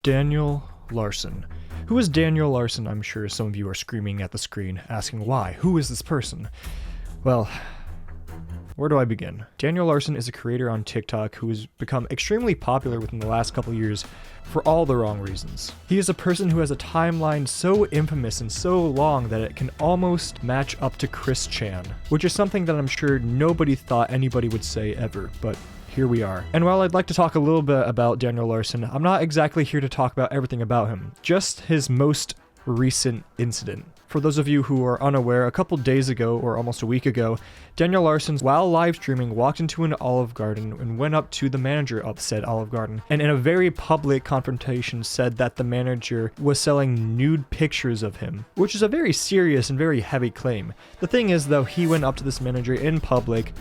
Daniel Larson. Who is Daniel Larson? I'm sure some of you are screaming at the screen, asking why. Who is this person? Well, where do I begin? Daniel Larson is a creator on TikTok who has become extremely popular within the last couple years for all the wrong reasons. He is a person who has a timeline so infamous and so long that it can almost match up to Chris Chan, which is something that I'm sure nobody thought anybody would say ever, but here we are. And while I'd like to talk a little bit about Daniel Larson, I'm not exactly here to talk about everything about him, just his most recent incident. For those of you who are unaware, a couple days ago, or almost a week ago, Daniel Larson, while live streaming, walked into an Olive Garden and went up to the manager of said Olive Garden, and in a very public confrontation said that the manager was selling nude pictures of him, which is a very serious and very heavy claim. The thing is, though, he went up to this manager in public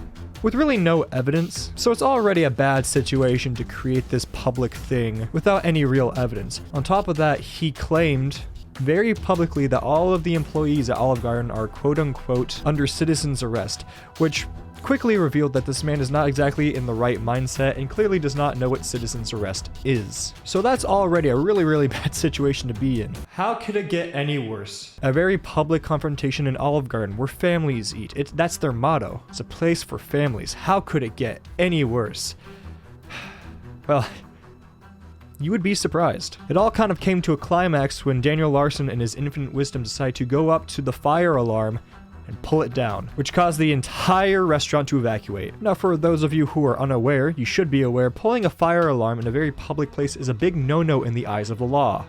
with really no evidence, so it's already a bad situation to create this public thing without any real evidence. On top of that, he claimed very publicly that all of the employees at Olive Garden are quote-unquote under citizen's arrest, which quickly revealed that this man is not exactly in the right mindset and clearly does not know what citizen's arrest is. So that's already a really bad situation to be in. How could it get any worse? A very public confrontation in Olive Garden where families eat. That's their motto. It's a place for families. How could it get any worse? Well, you would be surprised. It all kind of came to a climax when Daniel Larson in his infinite wisdom decided to go up to the fire alarm and pull it down, which caused the entire restaurant to evacuate. Now, for those of you who are unaware, you should be aware, pulling a fire alarm in a very public place is a big no-no in the eyes of the law.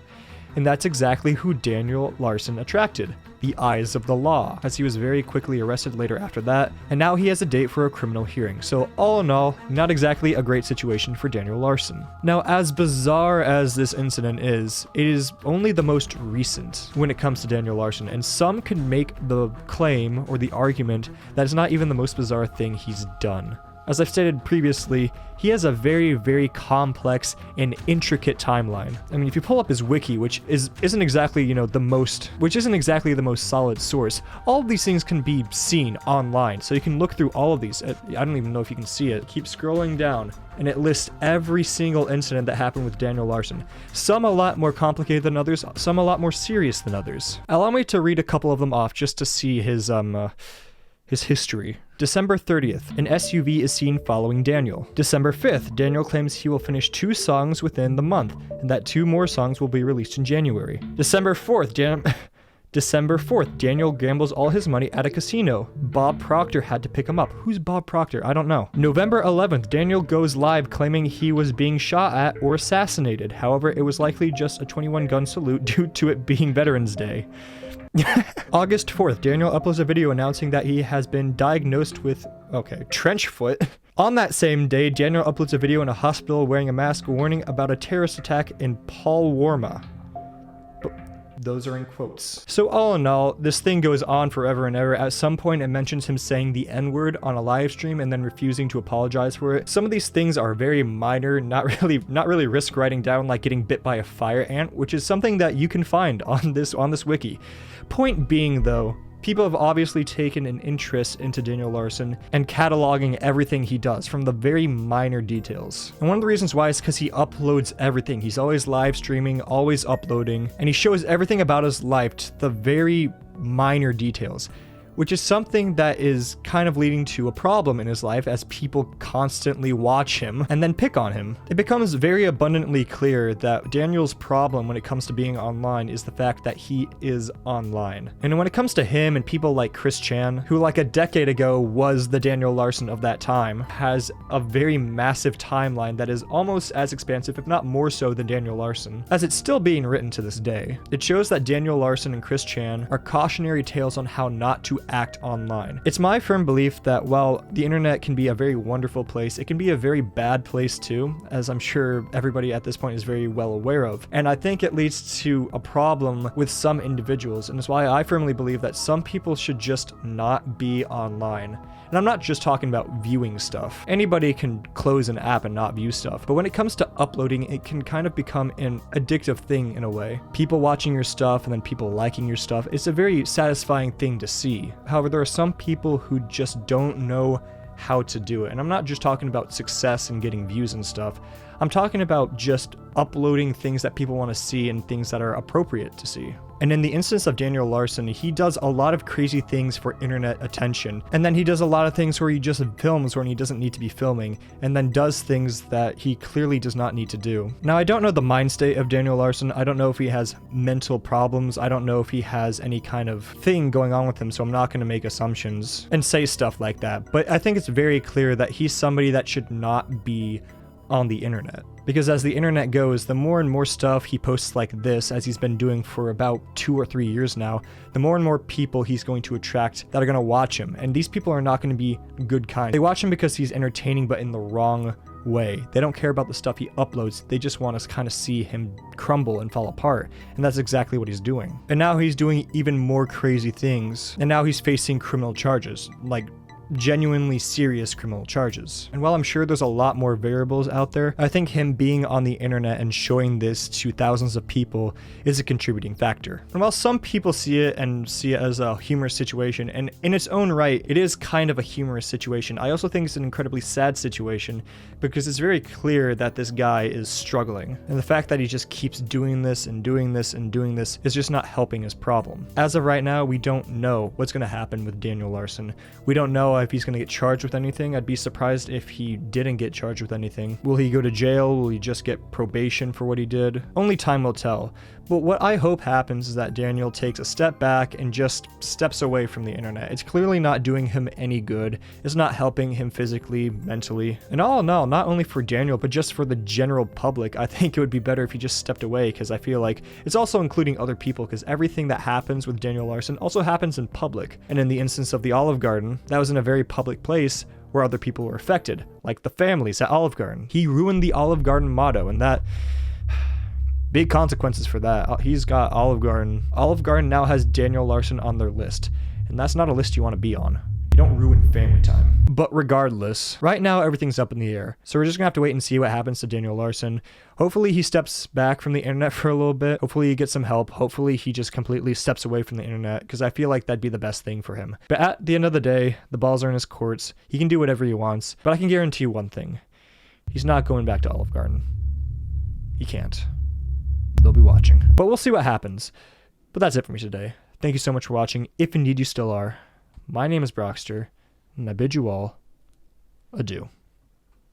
And that's exactly who Daniel Larson attracted, the eyes of the law, as he was very quickly arrested later after that, and now he has a date for a criminal hearing. So all in all, not exactly a great situation for Daniel Larson. Now, as bizarre as this incident is, it is only the most recent when it comes to Daniel Larson, and some can make the claim or the argument that it's not even the most bizarre thing he's done. As I've stated previously, he has a very complex and intricate timeline. I mean, if you pull up his wiki, which isn't exactly, the most solid source, all of these things can be seen online. So you can look through all of these. I don't even know if you can see it. Keep scrolling down, and it lists every single incident that happened with Daniel Larson. Some a lot more complicated than others, some a lot more serious than others. Allow me to read a couple of them off just to see his history. December 30th, an SUV is seen following Daniel. December 5th, Daniel claims he will finish 2 songs within the month, and that 2 more songs will be released in January. December 4th, Daniel gambles all his money at a casino. Bob Proctor had to pick him up. Who's Bob Proctor? I don't know. November 11th, Daniel goes live claiming he was being shot at or assassinated. However, it was likely just a 21-gun salute due to it being Veterans Day. August 4th, Daniel uploads a video announcing that he has been diagnosed with, trench foot. On that same day, Daniel uploads a video in a hospital wearing a mask warning about a terrorist attack in Paul Warma. Those are in quotes. So all in all, this thing goes on forever and ever. At some point, it mentions him saying the N-word on a live stream and then refusing to apologize for it. Some of these things are very minor, not really risk writing down, like getting bit by a fire ant, which is something that you can find on this wiki. Point being, though, people have obviously taken an interest into Daniel Larson and cataloging everything he does from the very minor details. And one of the reasons why is because he uploads everything. He's always live streaming, always uploading, and he shows everything about his life to the very minor details, which is something that is kind of leading to a problem in his life as people constantly watch him and then pick on him. It becomes very abundantly clear that Daniel's problem when it comes to being online is the fact that he is online. And when it comes to him and people like Chris Chan, who like a decade ago was the Daniel Larson of that time, has a very massive timeline that is almost as expansive, if not more so, than Daniel Larson, as it's still being written to this day. It shows that Daniel Larson and Chris Chan are cautionary tales on how not to act online. It's my firm belief that while the internet can be a very wonderful place, it can be a very bad place too, as I'm sure everybody at this point is very well aware of. And I think it leads to a problem with some individuals, and it's why I firmly believe that some people should just not be online. And I'm not just talking about viewing stuff. Anybody can close an app and not view stuff, but when it comes to uploading, it can kind of become an addictive thing in a way. People watching your stuff and then people liking your stuff, it's a very satisfying thing to see. However, there are some people who just don't know how to do it. And I'm not just talking about success and getting views and stuff. I'm talking about just uploading things that people want to see and things that are appropriate to see. And in the instance of Daniel Larson, he does a lot of crazy things for internet attention. And then he does a lot of things where he just films when he doesn't need to be filming, and then does things that he clearly does not need to do. Now, I don't know the mind state of Daniel Larson. I don't know if he has mental problems. I don't know if he has any kind of thing going on with him, so I'm not going to make assumptions and say stuff like that. But I think it's very clear that he's somebody that should not be on the internet. Because as the internet goes, the more and more stuff he posts like this, as he's been doing for about 2 or 3 years now, the more and more people he's going to attract that are going to watch him. And these people are not going to be good kind. They watch him because he's entertaining, but in the wrong way. They don't care about the stuff he uploads. They just want to kind of see him crumble and fall apart. And that's exactly what he's doing. And now he's doing even more crazy things. And now he's facing criminal charges, like genuinely serious criminal charges. And while I'm sure there's a lot more variables out there, I think him being on the internet and showing this to thousands of people is a contributing factor. And while some people see it as a humorous situation, and in its own right, it is kind of a humorous situation, I also think it's an incredibly sad situation because it's very clear that this guy is struggling. And the fact that he just keeps doing this and doing this and doing this is just not helping his problem. As of right now, we don't know what's going to happen with Daniel Larson. We don't know if he's going to get charged with anything. I'd be surprised if he didn't get charged with anything. Will he go to jail? Will he just get probation for what he did? Only time will tell. But what I hope happens is that Daniel takes a step back and just steps away from the internet. It's clearly not doing him any good. It's not helping him physically, mentally. And all in all, not only for Daniel, but just for the general public, I think it would be better if he just stepped away, because I feel like it's also including other people, because everything that happens with Daniel Larson also happens in public. And in the instance of the Olive Garden, that was in a very public place where other people were affected, like the families at Olive Garden. He ruined the Olive Garden motto, and that... big consequences for that. He's got Olive Garden. Olive Garden now has Daniel Larson on their list, and that's not a list you want to be on. You don't ruin family time. But regardless, right now everything's up in the air. So we're just gonna have to wait and see what happens to Daniel Larson. Hopefully he steps back from the internet for a little bit. Hopefully he gets some help. Hopefully he just completely steps away from the internet, because I feel like that'd be the best thing for him. But at the end of the day, the balls are in his courts. He can do whatever he wants. But I can guarantee you one thing. He's not going back to Olive Garden. He can't. They'll be watching. But we'll see what happens. But that's it for me today. Thank you so much for watching, if indeed you still are. My name is Brockster, and I bid you all adieu.